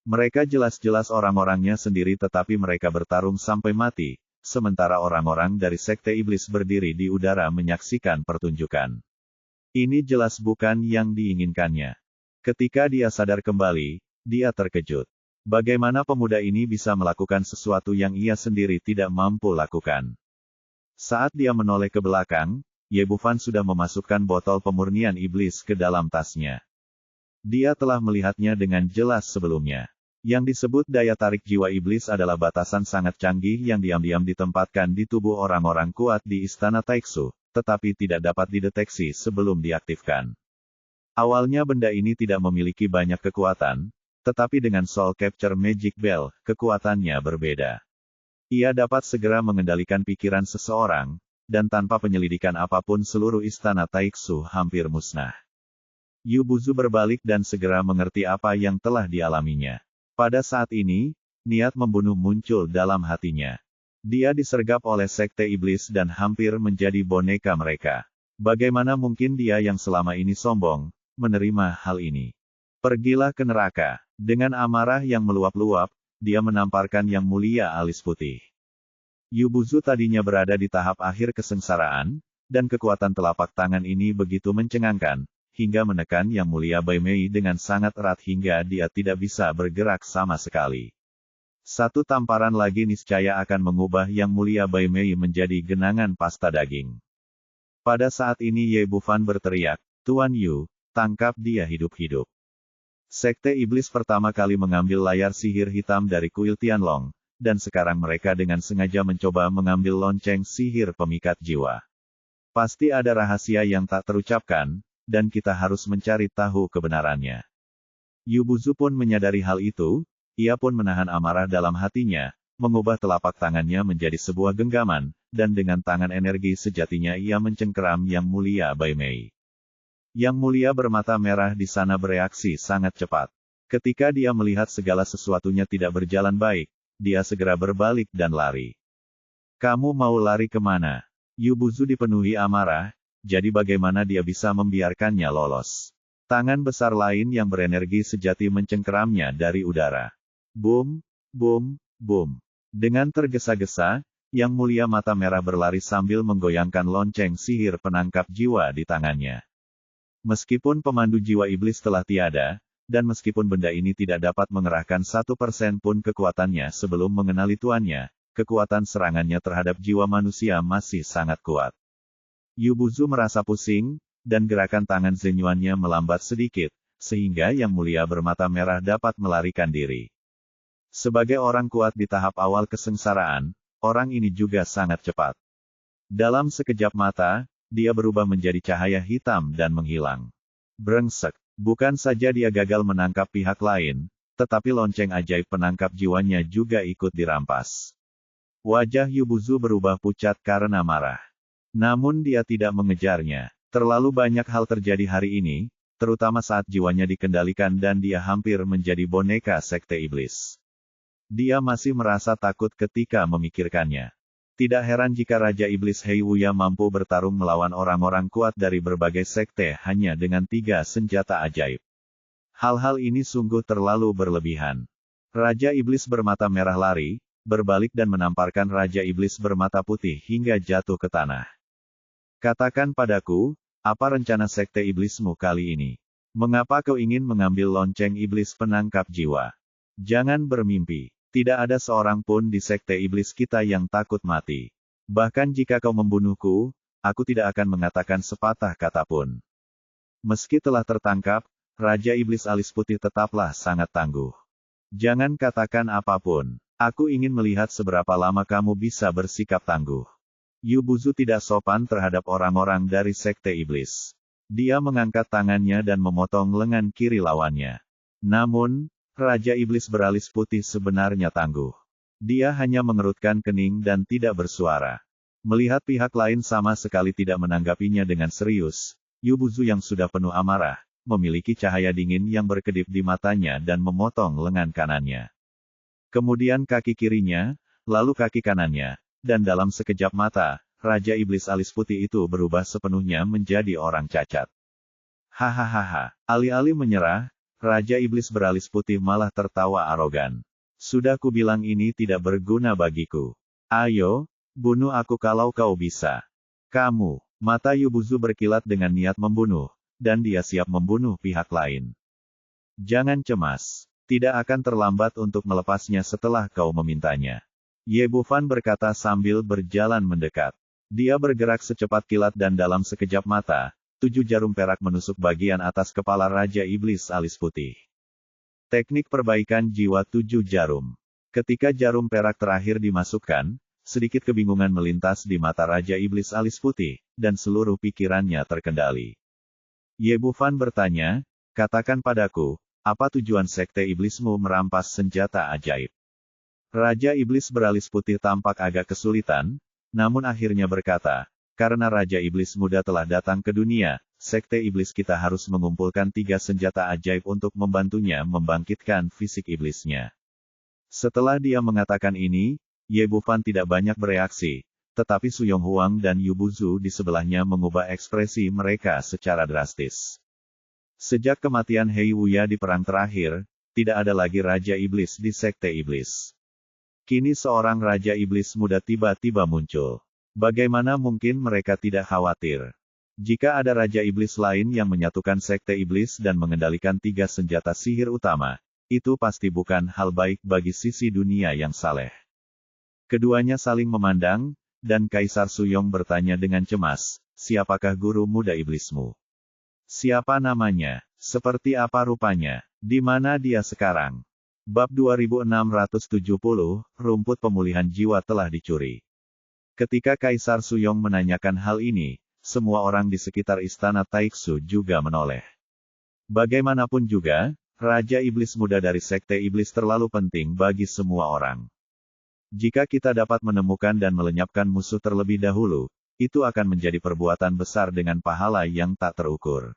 Mereka jelas-jelas orang-orangnya sendiri tetapi mereka bertarung sampai mati, sementara orang-orang dari Sekte Iblis berdiri di udara menyaksikan pertunjukan. Ini jelas bukan yang diinginkannya. Ketika dia sadar kembali, dia terkejut. Bagaimana pemuda ini bisa melakukan sesuatu yang ia sendiri tidak mampu lakukan? Saat dia menoleh ke belakang, Ye Bufan sudah memasukkan botol pemurnian iblis ke dalam tasnya. Dia telah melihatnya dengan jelas sebelumnya. Yang disebut daya tarik jiwa iblis adalah batasan sangat canggih yang diam-diam ditempatkan di tubuh orang-orang kuat di istana Taiksu, tetapi tidak dapat dideteksi sebelum diaktifkan. Awalnya benda ini tidak memiliki banyak kekuatan, tetapi dengan Soul Capture Magic Bell, kekuatannya berbeda. Ia dapat segera mengendalikan pikiran seseorang, dan tanpa penyelidikan apapun seluruh istana Taiksu hampir musnah. Yubuzu berbalik dan segera mengerti apa yang telah dialaminya. Pada saat ini, niat membunuh muncul dalam hatinya. Dia disergap oleh Sekte Iblis dan hampir menjadi boneka mereka. Bagaimana mungkin dia yang selama ini sombong, menerima hal ini? Pergilah ke neraka. Dengan amarah yang meluap-luap, dia menamparkan Yang Mulia alis putih. Yubuzu tadinya berada di tahap akhir kesengsaraan, dan kekuatan telapak tangan ini begitu mencengangkan, hingga menekan Yang Mulia Bai Mei dengan sangat erat hingga dia tidak bisa bergerak sama sekali. Satu tamparan lagi niscaya akan mengubah Yang Mulia Bai Mei menjadi genangan pasta daging. Pada saat ini Ye Bufan berteriak, "Tuan Yu, tangkap dia hidup-hidup." Sekte Iblis pertama kali mengambil layar sihir hitam dari kuil Tianlong, dan sekarang mereka dengan sengaja mencoba mengambil lonceng sihir pemikat jiwa. Pasti ada rahasia yang tak terucapkan, dan kita harus mencari tahu kebenarannya. Yu Buzu pun menyadari hal itu, ia pun menahan amarah dalam hatinya, mengubah telapak tangannya menjadi sebuah genggaman, dan dengan tangan energi sejatinya ia mencengkeram Yang Mulia Bai Mei. Yang Mulia bermata merah di sana bereaksi sangat cepat. Ketika dia melihat segala sesuatunya tidak berjalan baik, dia segera berbalik dan lari. "Kamu mau lari kemana?" Yu Buzu dipenuhi amarah, jadi bagaimana dia bisa membiarkannya lolos. Tangan besar lain yang berenergi sejati mencengkeramnya dari udara. Boom, boom, boom. Dengan tergesa-gesa, Yang Mulia mata merah berlari sambil menggoyangkan lonceng sihir penangkap jiwa di tangannya. Meskipun pemandu jiwa iblis telah tiada, dan meskipun benda ini tidak dapat mengerahkan 1% pun kekuatannya sebelum mengenali tuannya, kekuatan serangannya terhadap jiwa manusia masih sangat kuat. Yu Buzu merasa pusing, dan gerakan tangan Zenyuannya melambat sedikit, sehingga Yang Mulia bermata merah dapat melarikan diri. Sebagai orang kuat di tahap awal kesengsaraan, orang ini juga sangat cepat. Dalam sekejap mata, dia berubah menjadi cahaya hitam dan menghilang. Brengsek, bukan saja dia gagal menangkap pihak lain, tetapi lonceng ajaib penangkap jiwanya juga ikut dirampas. Wajah Yu Buzu berubah pucat karena marah. Namun dia tidak mengejarnya. Terlalu banyak hal terjadi hari ini, terutama saat jiwanya dikendalikan dan dia hampir menjadi boneka sekte iblis. Dia masih merasa takut ketika memikirkannya. Tidak heran jika Raja Iblis Hei Wuya mampu bertarung melawan orang-orang kuat dari berbagai sekte hanya dengan 3 senjata ajaib. Hal-hal ini sungguh terlalu berlebihan. Raja Iblis bermata merah lari, berbalik dan menamparkan Raja Iblis bermata putih hingga jatuh ke tanah. "Katakan padaku, apa rencana sekte iblismu kali ini? Mengapa kau ingin mengambil lonceng iblis penangkap jiwa? Jangan bermimpi. Tidak ada seorang pun di sekte iblis kita yang takut mati. Bahkan jika kau membunuhku, aku tidak akan mengatakan sepatah kata pun." Meski telah tertangkap, Raja Iblis Alis Putih tetaplah sangat tangguh. "Jangan katakan apapun. Aku ingin melihat seberapa lama kamu bisa bersikap tangguh." Yu Buzu tidak sopan terhadap orang-orang dari sekte iblis. Dia mengangkat tangannya dan memotong lengan kiri lawannya. Namun, Raja Iblis Beralis Putih sebenarnya tangguh. Dia hanya mengerutkan kening dan tidak bersuara. Melihat pihak lain sama sekali tidak menanggapinya dengan serius, Yu Buzu yang sudah penuh amarah, memiliki cahaya dingin yang berkedip di matanya dan memotong lengan kanannya. Kemudian kaki kirinya, lalu kaki kanannya, dan dalam sekejap mata, Raja Iblis Alis Putih itu berubah sepenuhnya menjadi orang cacat. Hahaha, alih-alih menyerah, Raja Iblis Beralis Putih malah tertawa arogan. "Sudah kubilang ini tidak berguna bagiku. Ayo, bunuh aku kalau kau bisa." "Kamu." Mata Yu Buzu berkilat dengan niat membunuh, dan dia siap membunuh pihak lain. "Jangan cemas. Tidak akan terlambat untuk melepasnya setelah kau memintanya." Ye Bufan berkata sambil berjalan mendekat. Dia bergerak secepat kilat dan dalam sekejap mata, 7 jarum perak menusuk bagian atas kepala Raja Iblis Alis Putih. Teknik perbaikan jiwa 7 jarum. Ketika jarum perak terakhir dimasukkan, sedikit kebingungan melintas di mata Raja Iblis Alis Putih, dan seluruh pikirannya terkendali. Ye Bufan bertanya, "Katakan padaku, apa tujuan sekte iblismu merampas senjata ajaib?" Raja Iblis Beralis Putih tampak agak kesulitan, namun akhirnya berkata, "Karena Raja Iblis Muda telah datang ke dunia, sekte iblis kita harus mengumpulkan 3 senjata ajaib untuk membantunya membangkitkan fisik iblisnya." Setelah dia mengatakan ini, Ye Bufan tidak banyak bereaksi, tetapi Su Yong Huang dan Yu Buzu di sebelahnya mengubah ekspresi mereka secara drastis. Sejak kematian Hei Wuya di perang terakhir, tidak ada lagi Raja Iblis di sekte iblis. Kini seorang Raja Iblis Muda tiba-tiba muncul. Bagaimana mungkin mereka tidak khawatir? Jika ada Raja Iblis lain yang menyatukan sekte iblis dan mengendalikan 3 senjata sihir utama, itu pasti bukan hal baik bagi sisi dunia yang saleh. Keduanya saling memandang, dan Kaisar Suyong bertanya dengan cemas, siapakah guru muda iblismu? Siapa namanya? Seperti apa rupanya? Di mana dia sekarang? Bab 2670, rumput pemulihan jiwa telah dicuri. Ketika Kaisar Suyong menanyakan hal ini, semua orang di sekitar istana Taiksu juga menoleh. Bagaimanapun juga, Raja Iblis Muda dari Sekte Iblis terlalu penting bagi semua orang. Jika kita dapat menemukan dan melenyapkan musuh terlebih dahulu, itu akan menjadi perbuatan besar dengan pahala yang tak terukur.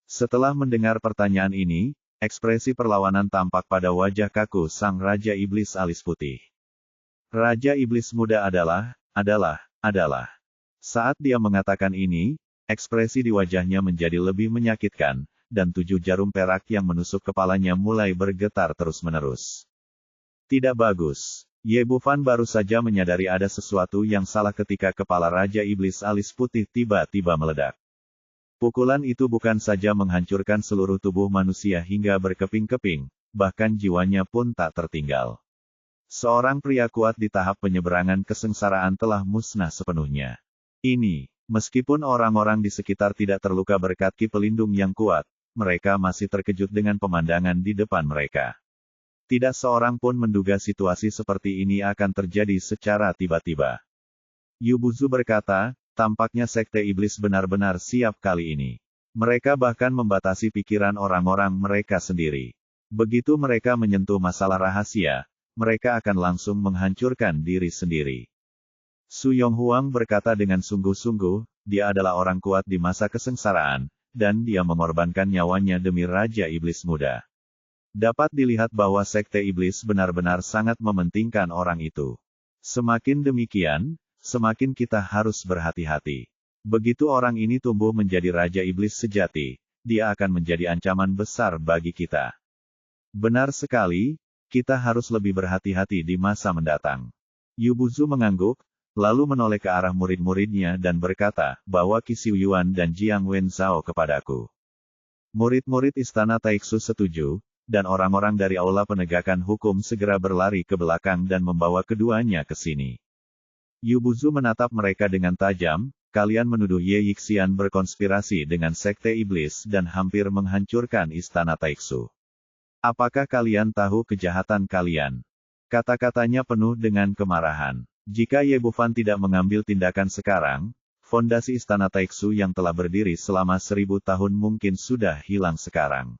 Setelah mendengar pertanyaan ini, ekspresi perlawanan tampak pada wajah kaku sang Raja Iblis alis putih. Raja Iblis Muda adalah. Saat dia mengatakan ini, ekspresi di wajahnya menjadi lebih menyakitkan, dan 7 jarum perak yang menusuk kepalanya mulai bergetar terus-menerus. Tidak bagus. Ye Bufan baru saja menyadari ada sesuatu yang salah ketika kepala Raja Iblis alis putih tiba-tiba meledak. Pukulan itu bukan saja menghancurkan seluruh tubuh manusia hingga berkeping-keping, bahkan jiwanya pun tak tertinggal. Seorang pria kuat di tahap penyeberangan kesengsaraan telah musnah sepenuhnya. Ini, meskipun orang-orang di sekitar tidak terluka berkat ki pelindung yang kuat, mereka masih terkejut dengan pemandangan di depan mereka. Tidak seorang pun menduga situasi seperti ini akan terjadi secara tiba-tiba. Yu Buzu berkata, tampaknya Sekte Iblis benar-benar siap kali ini. Mereka bahkan membatasi pikiran orang-orang mereka sendiri. Begitu mereka menyentuh masalah rahasia, mereka akan langsung menghancurkan diri sendiri. Su Yonghuang berkata dengan sungguh-sungguh, dia adalah orang kuat di masa kesengsaraan, dan dia mengorbankan nyawanya demi Raja Iblis Muda. Dapat dilihat bahwa Sekte Iblis benar-benar sangat mementingkan orang itu. Semakin demikian, semakin kita harus berhati-hati. Begitu orang ini tumbuh menjadi Raja Iblis sejati, dia akan menjadi ancaman besar bagi kita. Benar sekali, kita harus lebih berhati-hati di masa mendatang. Yu Buzu mengangguk, lalu menoleh ke arah murid-muridnya dan berkata, bawa Qi Xiuyuan dan Jiang Wenzhao kepadaku. Murid-murid istana Taiksu setuju, dan orang-orang dari aula penegakan hukum segera berlari ke belakang dan membawa keduanya ke sini. Yu Buzu menatap mereka dengan tajam, kalian menuduh Ye Yixian berkonspirasi dengan Sekte Iblis dan hampir menghancurkan istana Taiksu. Apakah kalian tahu kejahatan kalian? Kata-katanya penuh dengan kemarahan. Jika Ye Bufan tidak mengambil tindakan sekarang, fondasi istana Taiksu yang telah berdiri selama 1000 tahun mungkin sudah hilang sekarang.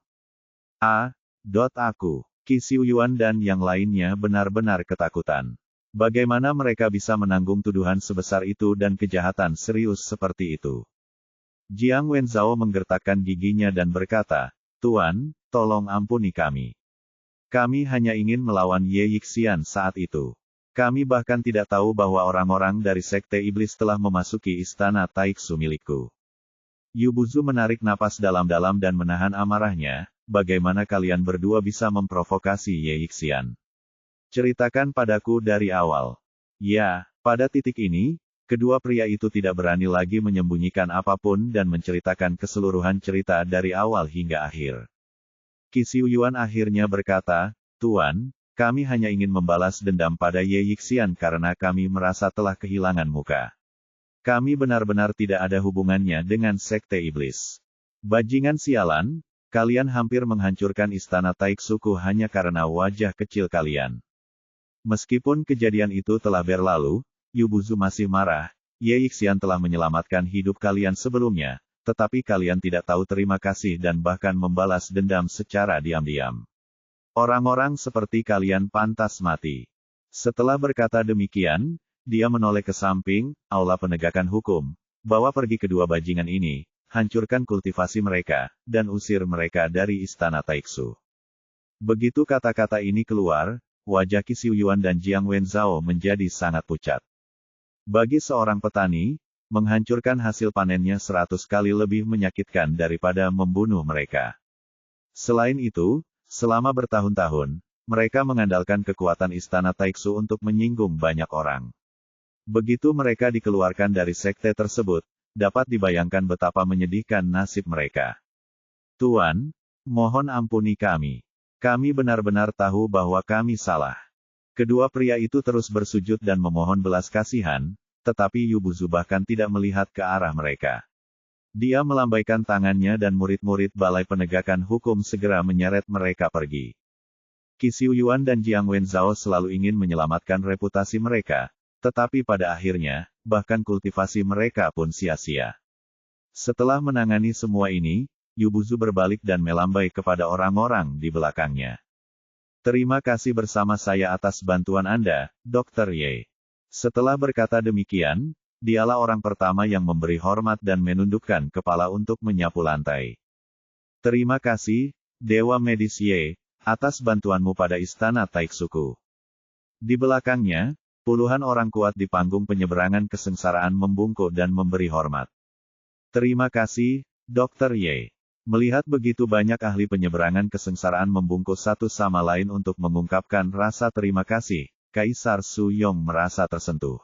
Aku, Qi Xiuyuan dan yang lainnya benar-benar ketakutan. Bagaimana mereka bisa menanggung tuduhan sebesar itu dan kejahatan serius seperti itu? Jiang Wenzhao menggertakkan giginya dan berkata, Tuan, tolong ampuni kami. Kami hanya ingin melawan Ye Yixian saat itu. Kami bahkan tidak tahu bahwa orang-orang dari Sekte Iblis telah memasuki istana Taiksu milikku. Yu Buzu menarik napas dalam-dalam dan menahan amarahnya, bagaimana kalian berdua bisa memprovokasi Ye Yixian? Ceritakan padaku dari awal. Ya, pada titik ini, kedua pria itu tidak berani lagi menyembunyikan apapun dan menceritakan keseluruhan cerita dari awal hingga akhir. Qi Xiuyuan akhirnya berkata, Tuan, kami hanya ingin membalas dendam pada Ye Yixian karena kami merasa telah kehilangan muka. Kami benar-benar tidak ada hubungannya dengan Sekte Iblis. Bajingan sialan, kalian hampir menghancurkan istana Taiksuku hanya karena wajah kecil kalian. Meskipun kejadian itu telah berlalu, Yu Buzu masih marah, Ye Yixian telah menyelamatkan hidup kalian sebelumnya, tetapi kalian tidak tahu terima kasih dan bahkan membalas dendam secara diam-diam. Orang-orang seperti kalian pantas mati. Setelah berkata demikian, dia menoleh ke samping, aula penegakan hukum, bawa pergi kedua bajingan ini, hancurkan kultivasi mereka, dan usir mereka dari istana Taiksu. Begitu kata-kata ini keluar, wajah Qi Xiuyuan dan Jiang Wenzhao menjadi sangat pucat. Bagi seorang petani, menghancurkan hasil panennya 100 kali lebih menyakitkan daripada membunuh mereka. Selain itu, selama bertahun-tahun, mereka mengandalkan kekuatan istana Taiksu untuk menyinggung banyak orang. Begitu mereka dikeluarkan dari sekte tersebut, dapat dibayangkan betapa menyedihkan nasib mereka. Tuan, mohon ampuni kami. Kami benar-benar tahu bahwa kami salah. Kedua pria itu terus bersujud dan memohon belas kasihan, tetapi Yubuzu bahkan tidak melihat ke arah mereka. Dia melambaikan tangannya dan murid-murid Balai Penegakan Hukum segera menyeret mereka pergi. Qi Xiuyuan dan Jiang Wenzhao selalu ingin menyelamatkan reputasi mereka, tetapi pada akhirnya, bahkan kultivasi mereka pun sia-sia. Setelah menangani semua ini, Yubuzu berbalik dan melambai kepada orang-orang di belakangnya. Terima kasih bersama saya atas bantuan Anda, Dr. Ye. Setelah berkata demikian, dialah orang pertama yang memberi hormat dan menundukkan kepala untuk menyapu lantai. Terima kasih, Dewa Medis Ye, atas bantuanmu pada Istana Taiksuku. Di belakangnya, puluhan orang kuat di panggung penyeberangan kesengsaraan membungkuk dan memberi hormat. Terima kasih, Dr. Ye. Melihat begitu banyak ahli penyeberangan kesengsaraan membungkuk satu sama lain untuk mengungkapkan rasa terima kasih, Kaisar Su Yong merasa tersentuh.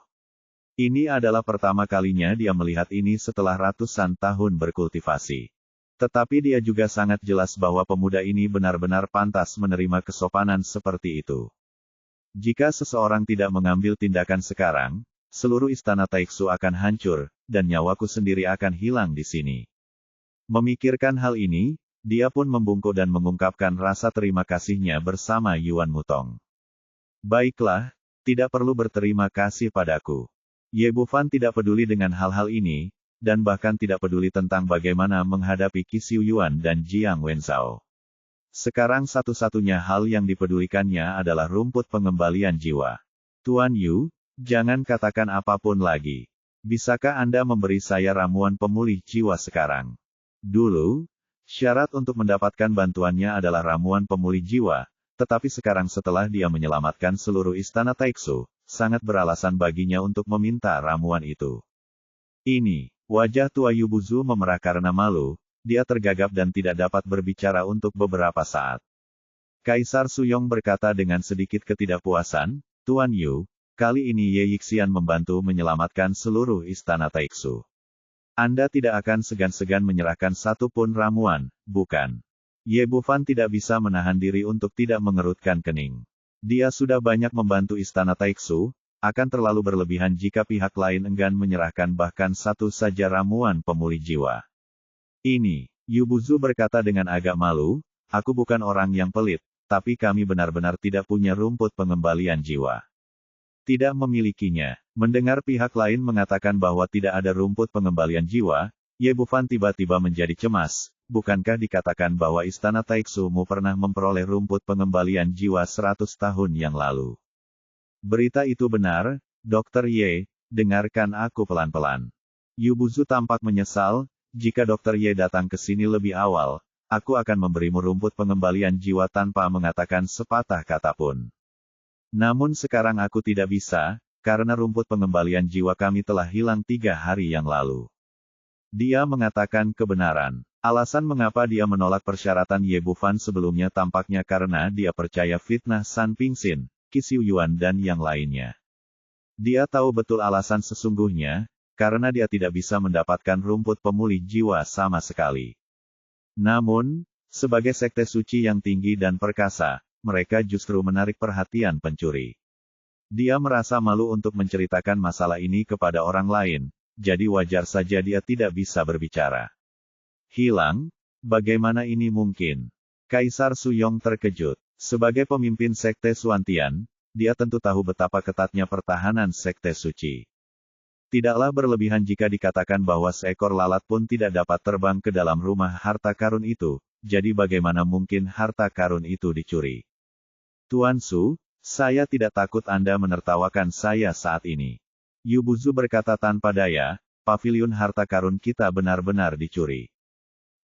Ini adalah pertama kalinya dia melihat ini setelah ratusan tahun berkultivasi. Tetapi dia juga sangat jelas bahwa pemuda ini benar-benar pantas menerima kesopanan seperti itu. Jika seseorang tidak mengambil tindakan sekarang, seluruh istana Taiksu akan hancur, dan nyawaku sendiri akan hilang di sini. Memikirkan hal ini, dia pun membungkuk dan mengungkapkan rasa terima kasihnya bersama Yuan Mutong. Baiklah, tidak perlu berterima kasih padaku. Ye Bufan tidak peduli dengan hal-hal ini, dan bahkan tidak peduli tentang bagaimana menghadapi Qi Xiuyuan dan Jiang Wenzhao. Sekarang satu-satunya hal yang dipedulikannya adalah rumput pengembalian jiwa. Tuan Yu, jangan katakan apapun lagi. Bisakah Anda memberi saya ramuan pemulih jiwa sekarang? Dulu, syarat untuk mendapatkan bantuannya adalah ramuan pemulih jiwa, tetapi sekarang setelah dia menyelamatkan seluruh istana Taiksu, sangat beralasan baginya untuk meminta ramuan itu. Ini. Wajah tua Yubuzu memerah karena malu, dia tergagap dan tidak dapat berbicara untuk beberapa saat. Kaisar Suyong berkata dengan sedikit ketidakpuasan, Tuan Yu, kali ini Ye Yixian membantu menyelamatkan seluruh istana Taiksu. Anda tidak akan segan-segan menyerahkan satu pun ramuan, bukan? Ye Bufan tidak bisa menahan diri untuk tidak mengerutkan kening. Dia sudah banyak membantu istana Taiksu, akan terlalu berlebihan jika pihak lain enggan menyerahkan bahkan satu saja ramuan pemulih jiwa. Ini, Yubuzu berkata dengan agak malu, aku bukan orang yang pelit, tapi kami benar-benar tidak punya rumput pengembalian jiwa. Tidak memilikinya. Mendengar pihak lain mengatakan bahwa tidak ada rumput pengembalian jiwa, Ye Bufan tiba-tiba menjadi cemas. Bukankah dikatakan bahwa istana Taiksu-mu pernah memperoleh rumput pengembalian jiwa 100 tahun yang lalu? Berita itu benar, Dr. Ye, dengarkan aku pelan-pelan. Yubuzu tampak menyesal, jika Dr. Ye datang ke sini lebih awal, aku akan memberimu rumput pengembalian jiwa tanpa mengatakan sepatah kata pun. Namun sekarang aku tidak bisa, karena rumput pengembalian jiwa kami telah hilang 3 hari yang lalu. Dia mengatakan kebenaran. Alasan mengapa dia menolak persyaratan Ye Bufan sebelumnya tampaknya karena dia percaya fitnah San Pingxin, Qi Xiuyuan dan yang lainnya. Dia tahu betul alasan sesungguhnya, karena dia tidak bisa mendapatkan rumput pemulih jiwa sama sekali. Namun, sebagai sekte suci yang tinggi dan perkasa, mereka justru menarik perhatian pencuri. Dia merasa malu untuk menceritakan masalah ini kepada orang lain, jadi wajar saja dia tidak bisa berbicara. Hilang? Bagaimana ini mungkin? Kaisar Suyong terkejut. Sebagai pemimpin sekte Suantian, dia tentu tahu betapa ketatnya pertahanan sekte suci. Tidaklah berlebihan jika dikatakan bahwa seekor lalat pun tidak dapat terbang ke dalam rumah harta karun itu, jadi bagaimana mungkin harta karun itu dicuri? Tuan Su, saya tidak takut Anda menertawakan saya saat ini. Yubuzu berkata tanpa daya, paviliun harta karun kita benar-benar dicuri.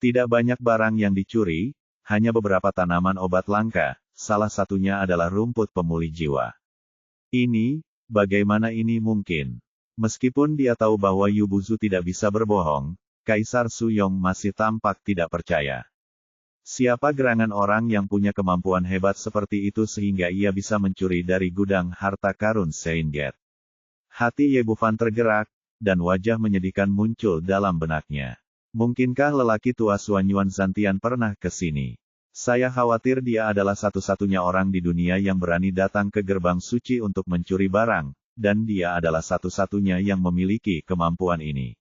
Tidak banyak barang yang dicuri, hanya beberapa tanaman obat langka, salah satunya adalah rumput pemulih jiwa. Ini, bagaimana ini mungkin? Meskipun dia tahu bahwa Yubuzu tidak bisa berbohong, Kaisar Suyong masih tampak tidak percaya. Siapa gerangan orang yang punya kemampuan hebat seperti itu sehingga ia bisa mencuri dari gudang harta karun Seinget? Hati Ye Bufan tergerak, dan wajah menyedihkan muncul dalam benaknya. Mungkinkah lelaki tua Suanyuan Zantian pernah ke sini? Saya khawatir dia adalah satu-satunya orang di dunia yang berani datang ke gerbang suci untuk mencuri barang, dan dia adalah satu-satunya yang memiliki kemampuan ini.